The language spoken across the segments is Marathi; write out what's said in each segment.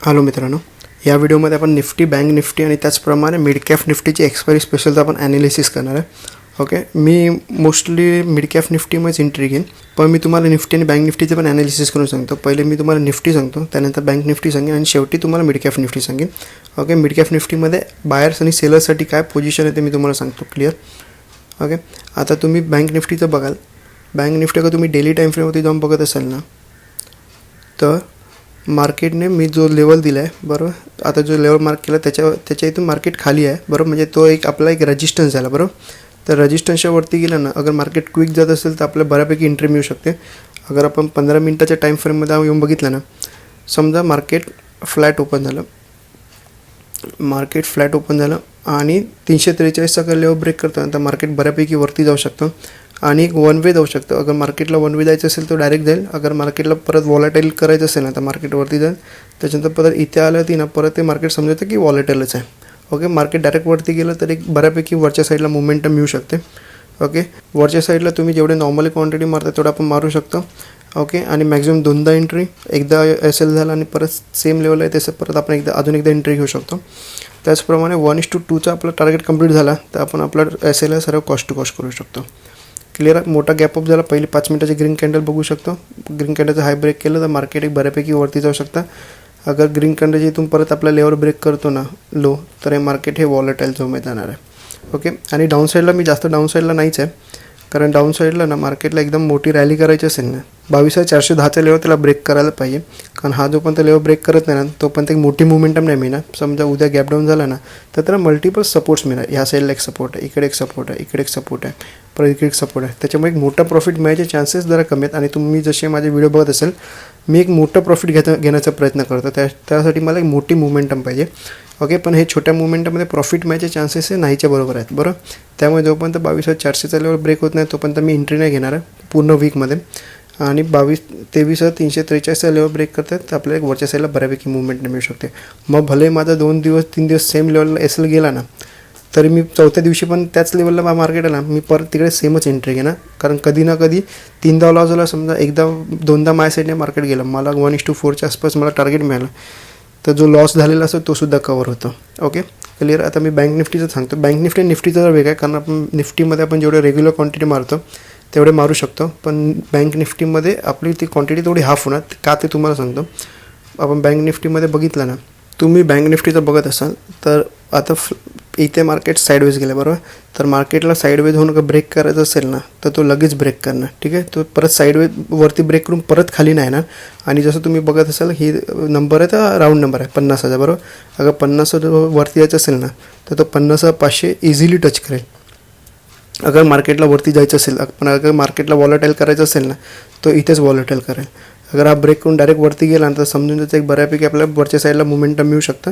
हॅलो मित्रांनो, या व्हिडिओमध्ये आपण निफ्टी, बँक निफ्टी आणि त्याचप्रमाणे मिड कॅप निफ्टीची एक्सपायरी स्पेशलचं आपण ॲनालिसिस करणार आहे. ओके, मी मोस्टली मिड कॅप निफ्टीमध्येच एंट्री घेईन, पण मी तुम्हाला निफ्टी आणि बँक निफ्टीचं पण ॲनालिसिस करून सांगतो. पहिले मी तुम्हाला निफ्टी सांगतो, त्यानंतर बँक निफ्टी सांगेन आणि शेवटी तुम्हाला मिड कॅप निफ्टी सांगेन. ओके, मिड कॅप निफ्टीमध्ये बायर्स आणि सेलर्ससाठी काय पोझिशन आहे ते मी तुम्हाला सांगतो क्लिअर. ओके, आता तुम्ही बँक निफ्टीचं बघाल. बँक निफ्टी अगर तुम्ही डेली टाईम फ्रेमवरती जाऊन बघत असाल ना, तर मार्केटने मी जो लेवल दिला आहे बरोबर, आता जो लेवल मार्क केला त्याच्या इथून मार्केट खाली आहे बरोबर, म्हणजे तो आपला एक रेजिस्टन्स झाला बरोबर. तर रेजिस्टन्सच्या वरती गेलं ना, अगर मार्केट क्विक जात असेल तर आपल्याला बऱ्यापैकी एंट्री मिळू शकते. अगर आपण 15 मिनिटाच्या टाईम फ्रेममध्ये येऊन बघितलं ना, समजा मार्केट फ्लॅट ओपन झालं आणि 343चा का लेवल ब्रेक करतो तर मार्केट बऱ्यापैकी वरती जाऊ शकतं आणि एक वन वे जाऊ शकतं. अगर मार्केटला वन वे जायचं असेल तर डायरेक्ट जाईल. अगर मार्केटला परत वॉलेटाईल करायचं असेल ना तर मार्केटवरती जाईल. त्याच्यानंतर परत इथे आलं ती ना, परत ते मार्केट समजायचं की वॉलेटाईलच आहे. ओके, मार्केट डायरेक्ट वरती गेलं तर एक बऱ्यापैकी वरच्या साईडला मोमेंटम मिळू शकते. ओके, वरच्या साईडला तुम्ही जेवढे नॉर्मली क्वांटिटी मारता तेवढं आपण मारू शकतो. ओके, आणि मॅक्झिमम दोनदा एंट्री, एकदा एस एल झाला आणि परत सेम लेवल आहे तसं परत आपण अजून एकदा एंट्री घेऊ शकतो. त्याचप्रमाणे 1:2चा आपला टार्गेट कंप्लीट झाला तर आपण आपला एस एल सर्व कॉस्ट टू कॉस्ट करू शकतो. क्लिअर, मोठा गॅपअप झाला. पहिले 5 मिनिटाचे ग्रीन कॅन्डल बघू शकतो. ग्रीन कॅन्डलचं हाय ब्रेक केलं तर मार्केट एक बऱ्यापैकी वरती जाऊ शकतं. अगर ग्रीन कॅन्डलची इथून परत आपला लेवल ब्रेक करतो ना लो, तर हे मार्केट हे वॉलेटाईल झोनमध्ये जाणार आहे. ओके, आणि डाऊन साईडला मी जास्त डाऊन साईडला नाहीच आहे, कारण डाऊन साईडला ना मार्केटला एकदम मोठी रॅली करायची असेल ना, 22,410चा लेवल त्याला ब्रेक करायला पाहिजे. कारण हा जो पण तो लेवल ब्रेक करत नाही ना, तोपर्यंत एक मोठी मुवमेंटम नाही मिळणार. समजा उद्या गॅप डाऊन झाला ना तर त्याला मल्टिपल सपोर्ट्स मिळणार. ह्या साईडला एक सपोर्ट आहे, इकडे एक सपोर्ट आहे, इकडे एक सपोर्ट आहे, परत इकडे एक सपोर्ट आहे. त्याच्यामुळे एक मोठा प्रॉफिट मिळायचे चान्सेस जरा कमी आहेत. आणि तुम्ही जसे माझे व्हिडिओ बघत असेल, मी एक मोठं प्रॉफिट घेण्याचा प्रयत्न करतो. त्यासाठी मला एक मोठी मुवमेंटम पाहिजे. ओके, पण हे छोट्या मुवमेंटमध्ये प्रॉफिट मिळायचे चान्सेस हे नाहीच्या बरोबर आहेत बरोबर. त्यामुळे जोपर्यंत 22,400चा लेवल ब्रेक होत नाही तोपर्यंत मी एंट्री नाही घेणार आहे पूर्ण वीकमध्ये. आणि 23,343चा लेवल ब्रेक करतात तर आपल्याला एक वरच्या साईडला बऱ्यापैकी मुवमेंट मिळू शकते. मग भले माझा 2-3 दिवस सेम लेवलला एस एल गेला ना, तरी मी चौथ्या दिवशी पण त्याच लेवलला मार्केट आला मी परत तिकडे सेमच एंट्री घेणार. कारण कधी ना कधी 3दा लॉस झाला, समजा एकदा 2दा माझ्या साईडने मार्केट गेलं, मला 1:4च्या आसपास मला टार्गेट मिळालं, तर जो लॉस झालेला असतो तो सुद्धा कवर होतो. Okay, clear. आता मी बँक निफ्टीचं सांगतो. बँक निफ्टीचं जर वेगळं आहे, कारण आपण निफ्टीमध्ये आपण जेवढे रेग्युलर क्वांटिटी मारतो तेवढे मारू शकतो, पण बँक निफ्टीमध्ये आपली ती क्वांटिटी थोडी हाफ होणार. का ते तुम्हाला सांगतो. आपण बँक निफ्टीमध्ये बघितलं ना, तुम्ही बँक निफ्टीचं बघत असाल तर आता इथे मार्केट साईडवेज गेलं बरोबर. तर मार्केटला साईडवेज होऊन ब्रेक करायचं असेल ना तर तो लगेच ब्रेक करणार. ठीक आहे, तो परत साईडवेज वरती ब्रेक करून परत खाली नाही येणार. आणि जसं तुम्ही बघत असाल ही नंबर आहे तर राऊंड नंबर आहे 50,000 बरोबर. अगर 50 वरती यायचं असेल ना तर तो 50,500 इझिली टच करेल. अगर मार्केटला वरती जायचं असेल, पण अगर मार्केटला वॉलेटाईल करायचं असेल ना तो इथेच वॉलेटाईल करेल. अगर हा ब्रेक करून डायरेक्ट वरती गेला तर समजून त्याचं एक बऱ्यापैकी आपल्याला वरच्या साईडला मुवमेंटम मिळू शकतं.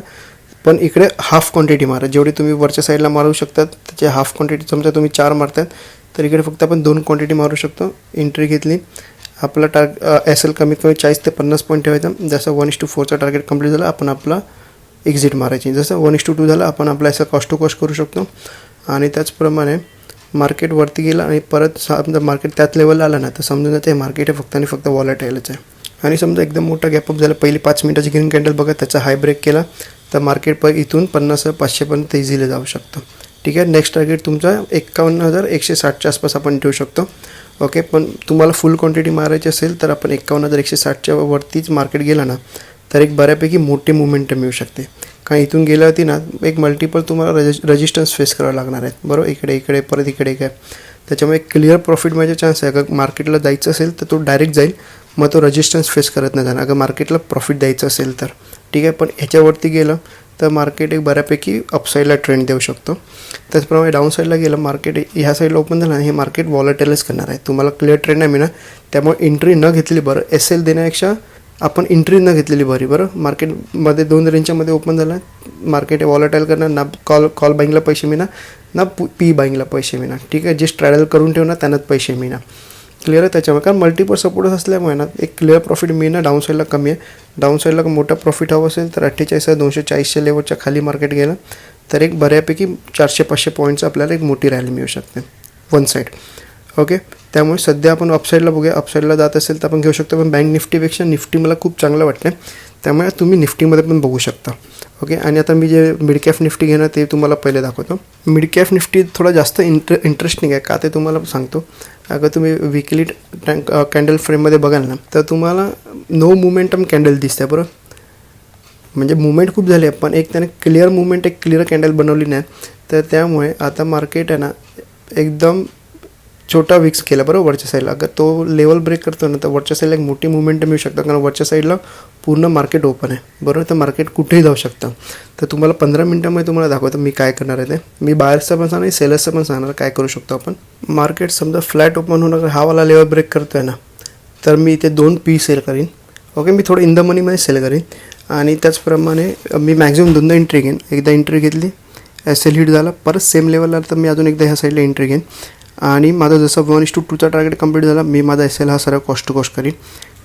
पण इकडे हाफ क्वांटिटी मारा, जेवढी तुम्ही वरच्या साईडला मारू शकतात त्याची हाफ क्वांटिटी. समजा तुम्ही 4 मारतात तर इकडे फक्त आपण 2 क्वांटिटी मारू शकतो. एंट्री घेतली, आपला एस एल कमीत कमी 40 ते 50 पॉईंट ठेवायचा. जसं 1:4चा टार्गेट कंप्लीट झाला आपण आपला एक्झिट मारायची. जसं 1:2 झाला आपण आपला असं कॉस्ट टू कॉस्ट करू शकतो. आणि त्याचप्रमाणे मार्केट वरती गेला आणि परत समजा मार्केट त्याच लेवलला आला ना तर समजून जाते मार्केट हे फक्त आणि फक्त वॉलेटाईलच आहे. आणि समजा एकदम मोठा गॅपअप झाला, पहिली 5 मिनिटाची ग्रीन कॅन्डल बघा, त्याचा हाय ब्रेक केला तर मार्केट पर इथून 50,500 पर्यंत इझिली जाऊ शकतं. ठीक आहे, नेक्स्ट टार्गेट तुमचा 51,160च्या आसपास आपण ठेवू शकतो. ओके, पण तुम्हाला फुल क्वांटिटी मारायची असेल तर आपण 51,160च्या वरतीच मार्केट गेला ना तर एक बऱ्यापैकी मोठी मुवमेंट मिळू शकते. कारण इथून गेल्या होती ना एक मल्टिपल तुम्हाला रेजिस्टन्स फेस करावं लागणार आहेत बरोबर. इकडे परत इकडे काय, त्याच्यामुळे क्लिअर प्रॉफिट मिळायचे चान्स आहे. अगर मार्केटला जायचं असेल तर तो डायरेक्ट जाईल, मग तो रेजिस्टन्स फेस करत नाही जाणार अगर मार्केटला प्रॉफिट द्यायचं असेल तर. ठीक आहे, पण ह्याच्यावरती गेलं तर मार्केट एक बऱ्यापैकी अपसाईडला ट्रेंड देऊ शकतो. त्याचप्रमाणे डाऊन साईडला गेलं मार्केट ह्या साईडला ओपन झालं, हे मार्केट वॉलेटाईलच करणार आहे. तुम्हाला क्लिअर ट्रेंड नाही मिळणार, त्यामुळे एंट्री न घेतली बरं. एस एल देण्यापेक्षा आपण एंट्री न घेतलेली बरी बरं. मार्केटमध्ये 2 रेंजच्यामध्ये ओपन झालं, मार्केट वॉलेटाईल करणार, ना कॉल बाईंगला पैसे मिळणार ना पी बाईंगला पैसे मिळणार. ठीक आहे, जे स्ट्रॅडल करून ठेवणार त्यांनाच पैसे मिळणार. क्लिअर आहे. त्याच्यामुळे कारण मल्टिपल सपोर्टच असल्यामुळे ना एक क्लिअर प्रॉफिट मिळणं डाऊन साईडला कमी आहे. डाऊन साईडला मोठा प्रॉफिट हवं असेल तर 48,240च्या लेवलच्या खाली मार्केट गेलं तर एक बऱ्यापैकी 400-500 पॉईंटचं आपल्याला एक मोठी रॅली मिळू शकते वन साईड. ओके, त्यामुळे सध्या आपण अपसाईडला बघूया. अपसाईडला जात असेल तर आपण घेऊ शकतो, पण बँक निफ्टीपेक्षा निफ्टी मला खूप चांगलं वाटतं. त्यामुळे तुम्ही निफ्टीमध्ये पण बघू शकता. ओके, आणि आता मी जे मिड कॅप निफ्टी घेणं ते तुम्हाला पहिले दाखवतो. मिड कॅप निफ्टी थोडा जास्त इंटरेस्टिंग आहे का ते तुम्हाला सांगतो. अगर तुम्ही विकली कॅन्डल फ्रेममध्ये बघाल ना तर तुम्हाला नो मोमेंटम कॅन्डल दिसते बरोबर. म्हणजे मुवमेंट खूप झाली आहे पण एक त्याने क्लिअर मुवमेंट एक क्लिअर कॅन्डल बनवली नाही. तर त्यामुळे आता मार्केट आहे ना एकदम छोटा विक्स केला बरोबर वरच्या साईडला. अगर तो लेवल ब्रेक करतो ना तर वरच्या साईडला एक मोठी मुवमेंट मिळू शकतं कारण वरच्या साईडला पूर्ण मार्केट ओपन आहे बरोबर. तर मार्केट कुठेही जाऊ शकतं. तर तुम्हाला 15 मिनटामध्ये तुम्हाला दाखवतो मी काय करणार आहे ते. मी बायर्सचं पण सांगणार सेलर्सचं पण सांगणार काय करू शकतो आपण. मार्केट समजा फ्लॅट ओपन होऊन हा वाला लेवल ब्रेक करतो आहे ना तर मी इथे 2 पी सेल करीन. ओके, मी थोडं इन द मनीमध्ये सेल करीन आणि त्याचप्रमाणे मी मॅक्झिमम 2दा एंट्री घेईन. एकदा एंट्री घेतली एस एल हिट झाला परत सेम लेवलला तर मी अजून एकदा ह्या साईडला एंट्री घेईन आणि माझा जसं 1:2चा टार्गेट कंप्लीट झाला मी माझा एस एल हा सर्व कॉस्ट टू कॉस्ट करीन.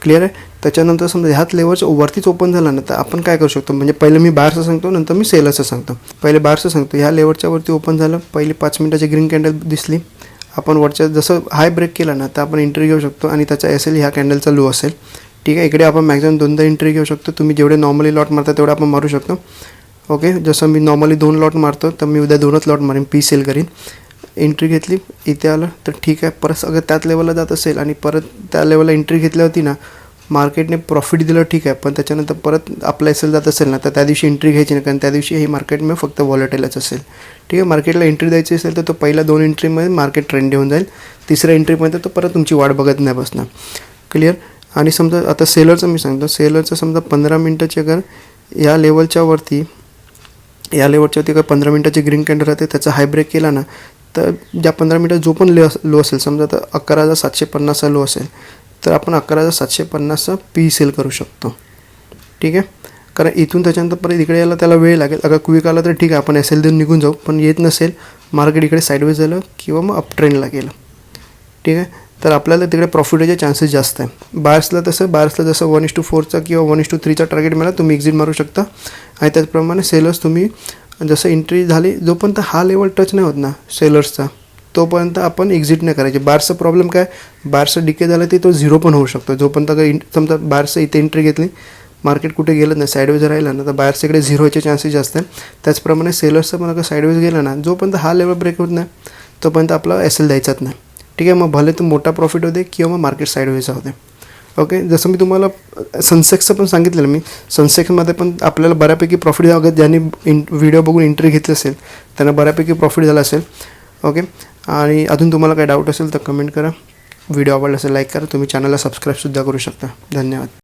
क्लिअर आहे. त्याच्यानंतर समजा ह्याच लेवलच्या वरतीच ओपन झाला ना तर आपण काय करू शकतो. म्हणजे पहिले मी बायर्सचं सांगतो नंतर मी सेलर्सचं सांगतो. पहिले बायर्सचं सांगतो. ह्या लेवलच्या वरती ओपन झालं पहिली 5 मिनिटाची ग्रीन कॅन्डल दिसली. आपण वरच्या जसं हाय ब्रेक केला ना तर आपण एंट्री घेऊ शकतो आणि त्याचा एस एल ह्या कॅन्डलचा लो असेल. ठीक आहे, इकडे आपण मॅक्झिमम 2दा एंट्री घेऊ शकतो. तुम्ही जेवढे नॉर्मली लॉट मारता तेवढं आपण मारू शकतो. ओके, जसं मी नॉर्मली 2 लॉट मारतो तर मी उद्या 2च लॉट मारेन. पी सेल करीन. एंट्री घेतली इथे आलं तर ठीक आहे. परत अगर त्याच लेवलला जात असेल आणि परत त्या लेवलला एंट्री घेतली होती ना मार्केटने प्रॉफिट दिलं ठीक आहे पण त्याच्यानंतर परत आपला एस एल जात असेल ना तर त्या दिवशी एंट्री घ्यायची नाही कारण त्या दिवशी ही मार्केटमध्ये फक्त वॉलेटाईलच असेल. ठीक आहे, मार्केटला एंट्री द्यायची असेल तर तो पहिला 2 एंट्रीमध्ये मार्केट ट्रेंड होऊन जाईल. तिसऱ्या एंट्रीमध्ये तो परत तुमची वाट बघत नाही बसणार. क्लिअर. आणि समजा आता सेलरचं मी सांगतो. सेलरचं समजा 15 मिनटाची अगर या लेवलच्या वरती अगर 15 मिनटाची ग्रीन कॅन्डल राहते त्याचा हाय ब्रेक केला ना तर ज्या 15 मिनटात जो पण लो असेल समजा तर 11,750चा लो असेल तर आपण 11,750चा पी सेल करू शकतो. ठीक आहे, कारण इथून त्याच्यानंतर परत इकडे यायला त्याला वेळ लागेल. अगर क्विक आला तर ठीक आहे आपण एस एल देऊन निघून जाऊ. पण येत नसेल मार्केट इकडे साईडवेज झालं किंवा मग अप ट्रेंडला गेलं ठीक आहे तर आपल्याला तिकडे प्रॉफिट व्हायचे चान्सेस जास्त आहे. बायर्सला जसं 1:4चा किंवा 1:3चा टार्गेट मिळाला तुम्ही एक्झिट मारू शकता. आणि त्याचप्रमाणे सेलर्स तुम्ही जसं एंट्री झाली जोपर्यंत हा लेवल टच नाही होत ना सेलर्सचा तोपर्यंत आपण एक्झिट नाही करायचे. बायर्सचा प्रॉब्लेम काय बायर्सचा डिके झाला ते तो 0 पण होऊ शकतो. जोपर्यंत अगर समजा बायर्सचं इथे एंट्री घेतली मार्केट कुठे गेलं नाही साईडवेज राहिलं ना तर बायर्स इकडे 0 व्हायचे चान्सेस जास्त आहे. त्याचप्रमाणे सेलर्सचं पण अगर साईडवेज गेलं ना जोपर्यंत हा लेवल ब्रेक होत नाही तोपर्यंत आपला एस एल द्यायचाच नाही. ठीक आहे, मग भले तो मोठा प्रॉफिट होते किंवा मग मार्केट साईडवेज होते. ओके, जसं मी तुम्हाला सनसेक्सचं पण सांगितलेलं मी सनसेक्समध्ये पण आपल्याला बऱ्यापैकी प्रॉफिट अगर ज्यांनी व्हिडिओ बघून एंट्री घेतली असेल त्यांना बऱ्यापैकी प्रॉफिट झाला असेल. ओके, आणि अजून तुम्हाला काही डाऊट असेल तर कमेंट करा. व्हिडिओ आवडला असेल लाईक करा. तुम्ही चॅनलला सबस्क्राईबसुद्धा करू शकता. धन्यवाद.